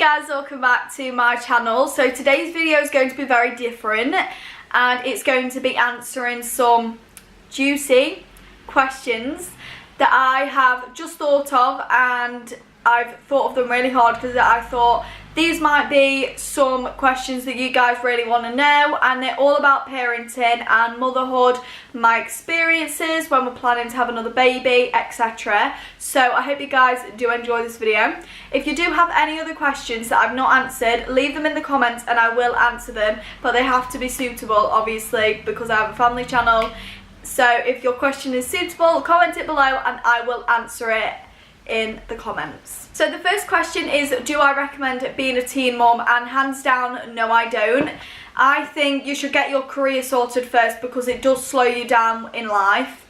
guys, welcome back to my channel. So today's video is going to be very different and it's going to be answering some juicy questions that I have just thought of, and I've thought of them really hard because I thought these might be some questions that you guys really want to know, and they're all about parenting and motherhood, my experiences when we're planning to have another baby, etc. So I hope you guys do enjoy this video. If you do have any other questions that I've not answered, leave them in the comments and I will answer them, but they have to be suitable, obviously, because I have a family channel. So if your question is suitable, comment it below and I will answer it in the comments. So the first question is, do I recommend being a teen mum? And hands down, no I don't. I think you should get your career sorted first because it does slow you down in life.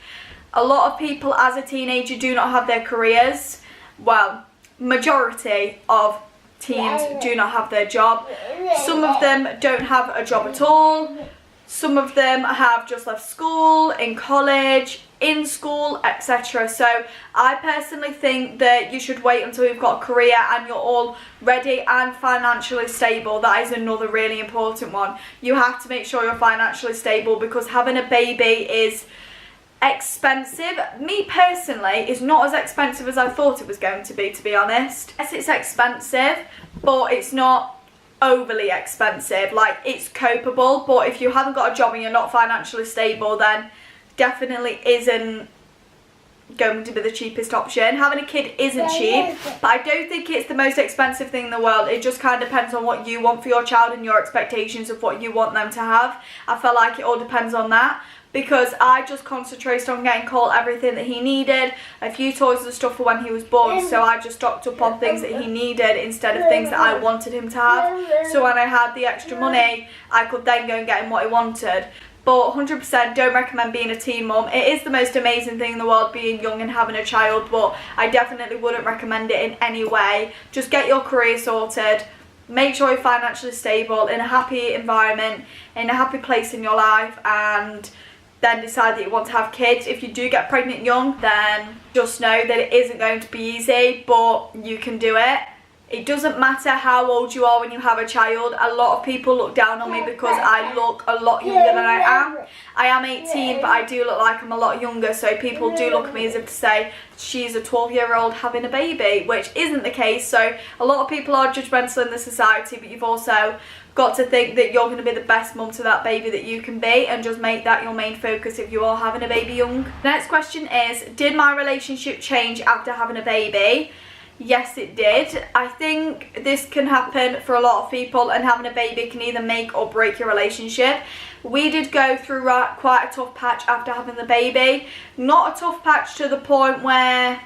A lot of people as a teenager do not have their careers. Well, majority of teens do not have their job. Some of them don't have a job at all. Some of them have just left school, in college, in school, etc. So I personally think that you should wait until you've got a career and you're all ready and financially stable. That is another really important one. You have to make sure you're financially stable because having a baby is expensive. Me personally, is not as expensive as I thought it was going to be honest. Yes, it's expensive, but it's not overly expensive. Like, it's copeable, but if you haven't got a job and you're not financially stable, then definitely isn't going to be the cheapest option. Having a kid isn't cheap, but I don't think it's the most expensive thing in the world. It just kind of depends on what you want for your child and your expectations of what you want them to have. I feel like it all depends on that, because I just concentrated on getting Cole everything that he needed, a few toys and stuff for when he was born, so I just stocked up on things that he needed instead of things that I wanted him to have. So when I had the extra money, I could then go and get him what he wanted. But 100% don't recommend being a teen mum. It is the most amazing thing in the world, being young and having a child, but I definitely wouldn't recommend it in any way. Just get your career sorted. Make sure you're financially stable, in a happy environment, in a happy place in your life, and then decide that you want to have kids. If you do get pregnant young, then just know that it isn't going to be easy, but you can do it. It doesn't matter how old you are when you have a child. A lot of people look down on me because I look a lot younger than I am. I am 18, but I do look like I'm a lot younger, so people do look at me as if to say she's a 12-year-old having a baby, which isn't the case. So a lot of people are judgmental in the society, but you've also got to think that you're going to be the best mum to that baby that you can be, and just make that your main focus if you are having a baby young. The next question is, did my relationship change after having a baby? Yes, it did. I think this can happen for a lot of people, and having a baby can either make or break your relationship. We did go through quite a tough patch after having the baby. Not a tough patch to the point where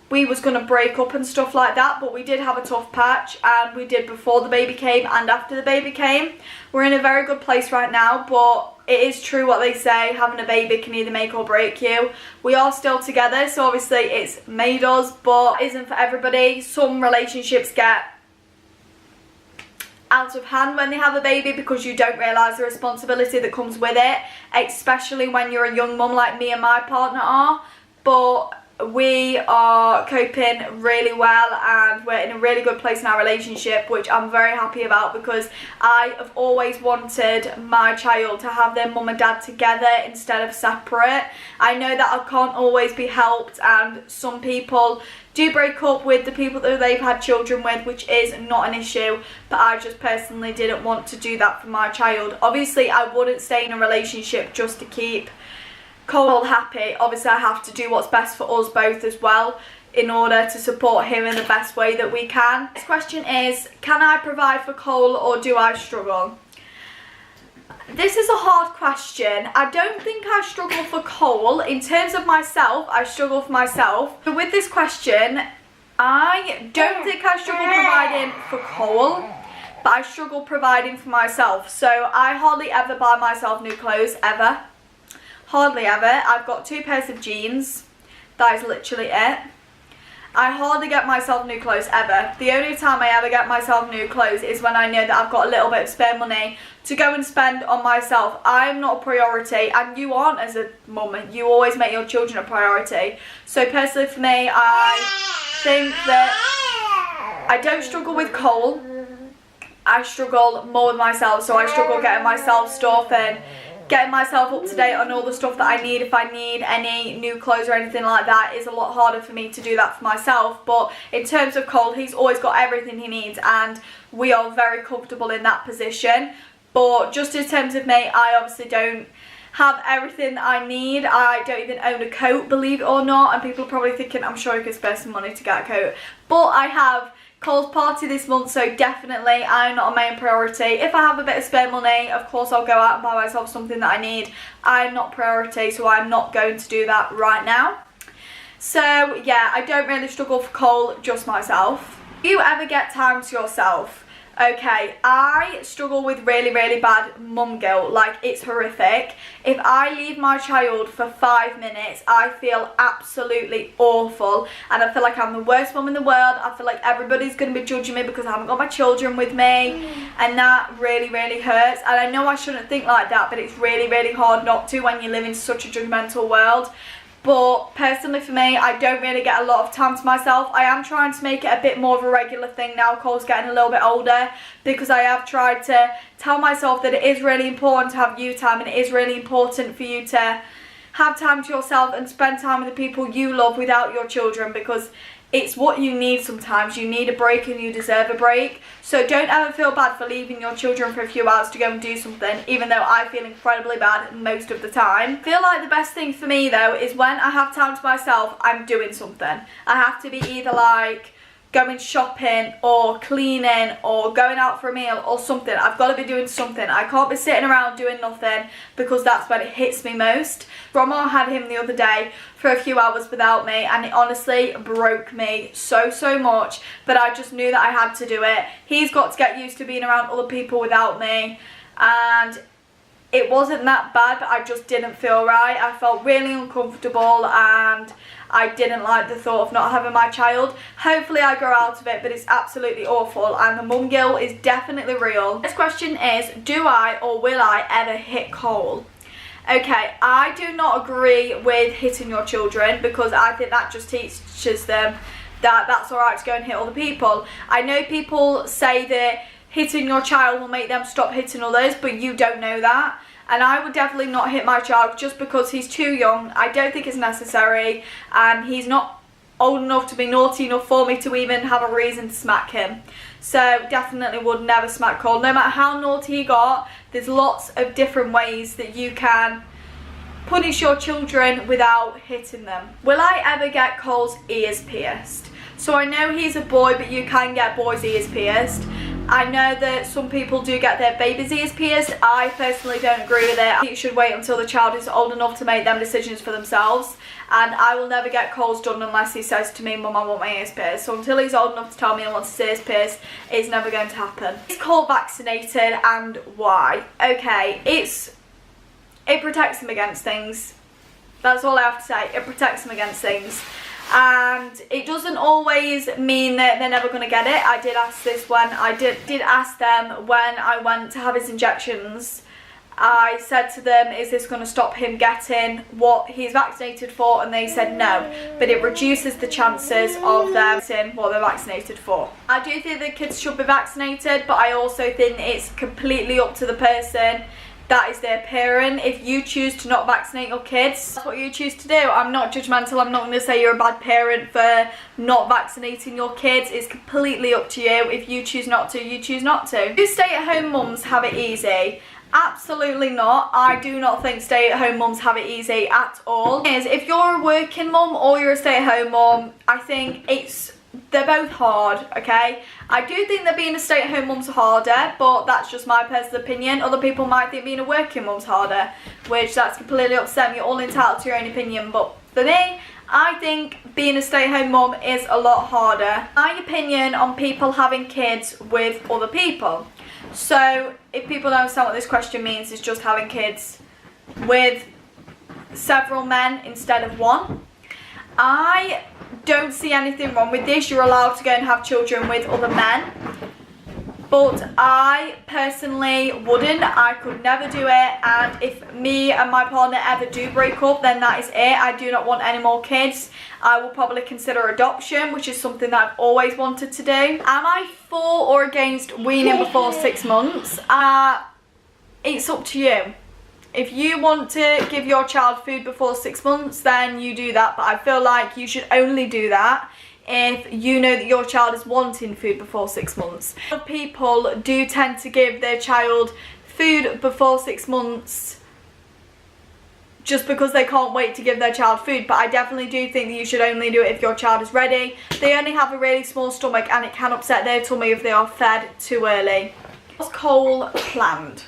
we was going to break up and stuff like that, but we did have a tough patch, and we did before the baby came and after the baby came. We're in a very good place right now, but it is true what they say, having a baby can either make or break you. We are still together, so obviously it's made us, but it isn't for everybody. Some relationships get out of hand when they have a baby because you don't realise the responsibility that comes with it, especially when you're a young mum like me and my partner are. But we are coping really well and we're in a really good place in our relationship, which I'm very happy about, because I have always wanted my child to have their mum and dad together instead of separate. I know that I can't always be helped, and some people do break up with the people that they've had children with, which is not an issue, but I just personally didn't want to do that for my child. Obviously I wouldn't stay in a relationship just to keep Cole happy. Obviously I have to do what's best for us both as well in order to support him in the best way that we can. Next question is, can I provide for Cole or do I struggle? This is a hard question. I don't think I struggle for Cole. In terms of myself, I struggle for myself. But with this question, I don't think I struggle providing for Cole, but I struggle providing for myself. So I hardly ever buy myself new clothes, ever. Hardly ever. I've got 2 pairs of jeans. That is literally it. I hardly get myself new clothes ever. The only time I ever get myself new clothes is when I know that I've got a little bit of spare money to go and spend on myself. I'm not a priority, and you aren't as a mum. You always make your children a priority. So personally for me, I think that I don't struggle with Cole. I struggle more with myself, so I struggle getting myself stuff and getting myself up to date on all the stuff that I need. If I need any new clothes or anything like that, it's a lot harder for me to do that for myself. But in terms of Cole, he's always got everything he needs, and we are very comfortable in that position. But just in terms of me, I obviously don't have everything that I need. I don't even own a coat, believe it or not, and people are probably thinking I'm sure you could spare some money to get a coat, but I have Cole's party this month, so definitely I'm not a main priority. If I have a bit of spare money, of course I'll go out and buy myself something that I need. I'm not priority, so I'm not going to do that right now. So yeah, I don't really struggle for Cole, just myself. Do you ever get time to yourself? Okay, I struggle with really bad mum guilt. Like, it's horrific. If I leave my child for 5 minutes, I feel absolutely awful, and I feel like I'm the worst mum in the world. I feel like everybody's going to be judging me because I haven't got my children with me, and that really hurts. And I know I shouldn't think like that, but it's really hard not to when you live in such a judgmental world. But personally for me, I don't really get a lot of time to myself. I am trying to make it a bit more of a regular thing now. Cole's getting a little bit older, because I have tried to tell myself that it is really important to have you time, and it is really important for you to have time to yourself and spend time with the people you love without your children, because it's what you need sometimes. You need a break and you deserve a break. So don't ever feel bad for leaving your children for a few hours to go and do something, even though I feel incredibly bad most of the time. I feel like the best thing for me though is when I have time to myself, I'm doing something. I have to be either like going shopping or cleaning or going out for a meal or something. I've got to be doing something. I can't be sitting around doing nothing, because that's when it hits me most. Grandma had him the other day for a few hours without me, and it honestly broke me so much, but I just knew that I had to do it. He's got to get used to being around other people without me, and it wasn't that bad, but I just didn't feel right. I felt really uncomfortable, and I didn't like the thought of not having my child. Hopefully I grow out of it, but it's absolutely awful, and the mum guilt is definitely real. This question is, do I or will I ever hit Cole? Okay, I do not agree with hitting your children, because I think that just teaches them that that's alright to go and hit other people. I know people say that hitting your child will make them stop hitting others, but you don't know that. And I would definitely not hit my child just because he's too young. I don't think it's necessary, and he's not old enough to be naughty enough for me to even have a reason to smack him. So definitely would never smack Cole. No matter how naughty he got, there's lots of different ways that you can punish your children without hitting them. Will I ever get Cole's ears pierced? So I know he's a boy, but you can get boys' ears pierced. I know that some people do get their baby's ears pierced. I personally don't agree with it. I think you should wait until the child is old enough to make them decisions for themselves. And I will never get Cole's done unless he says to me, Mum, I want my ears pierced. So until he's old enough to tell me I want his ears pierced, it's never going to happen. Is Cole vaccinated, and why? Okay, it protects him against things. That's all I have to say. It protects him against things. And it doesn't always mean that they're never going to get it. I did ask this when I did ask them when I went to have his injections. I said to them, is this going to stop him getting what he's vaccinated for? And they said no, but it reduces the chances of them getting what they're vaccinated for. I do think that kids should be vaccinated, but I also think it's completely up to the person that is their parent. If you choose to not vaccinate your kids, that's what you choose to do. I'm not judgmental. I'm not going to say you're a bad parent for not vaccinating your kids. It's completely up to you. If you choose not to, you choose not to. Do stay-at-home mums have it easy? Absolutely not. I do not think stay-at-home mums have it easy at all. If you're a working mum or you're a stay-at-home mum, I think they're both hard, okay? I do think that being a stay-at-home mum's harder, but that's just my personal opinion. Other people might think being a working mum's harder, which that's completely up to them. You're all entitled to your own opinion, but for me, I think being a stay-at-home mum is a lot harder. My opinion on people having kids with other people. So, if people don't understand what this question means, it's just having kids with several men instead of one. I don't see anything wrong with this. You're allowed to go and have children with other men. but I personally wouldn't. I could never do it, and if me and my partner ever do break up, then that is it. I do not want any more kids. I will probably consider adoption, which is something that I've always wanted to do. Am I for or against weaning before 6 months? It's up to you. If you want to give your child food before 6 months, then you do that, but I feel like you should only do that if you know that your child is wanting food before 6 months. A lot of people do tend to give their child food before 6 months just because they can't wait to give their child food, but I definitely do think that you should only do it if your child is ready. They only have a really small stomach and it can upset their tummy if they are fed too early. Was Cole planned?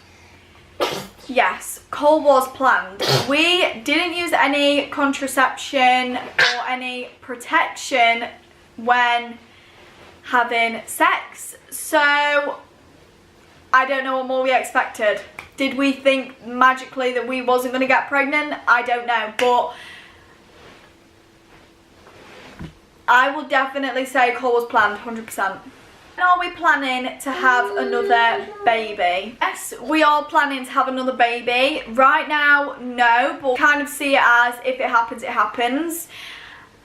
Yes, Cole was planned. We didn't use any contraception or any protection when having sex, so I don't know what more we expected. Did we think magically that we wasn't going to get pregnant? I don't know, but I will definitely say Cole was planned, 100%. Are we planning to have another baby? Yes, we are planning to have another baby. Right now, no, but kind of see it as if it happens, it happens.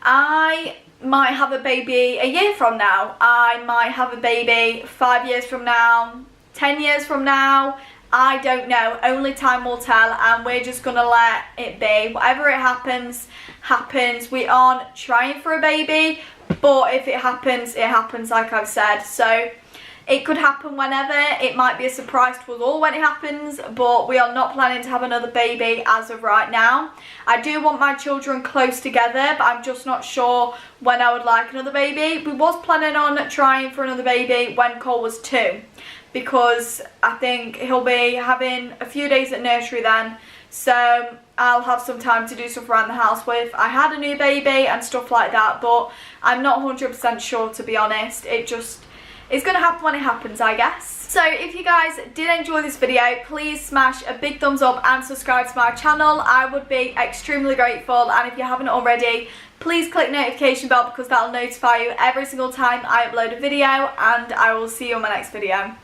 I might have a baby a year from now. I might have a baby 5 years from now, 10 years from now. I don't know. Only time will tell, and we're just gonna let it be. Whatever it happens, happens. We aren't trying for a baby, but if it happens, it happens, like I've said. So it could happen whenever. It might be a surprise to us all when it happens, but we are not planning to have another baby as of right now. I do want my children close together, but I'm just not sure when I would like another baby. We was planning on trying for another baby when Cole was 2, because I think he'll be having a few days at nursery then, so I'll have some time to do stuff around the house with. I had a new baby and stuff like that, but I'm not 100% sure, to be honest. It's going to happen when it happens, I guess. So if you guys did enjoy this video, please smash a big thumbs up and subscribe to my channel. I would be extremely grateful, and if you haven't already, please click notification bell because that will notify you every single time I upload a video, and I will see you on my next video.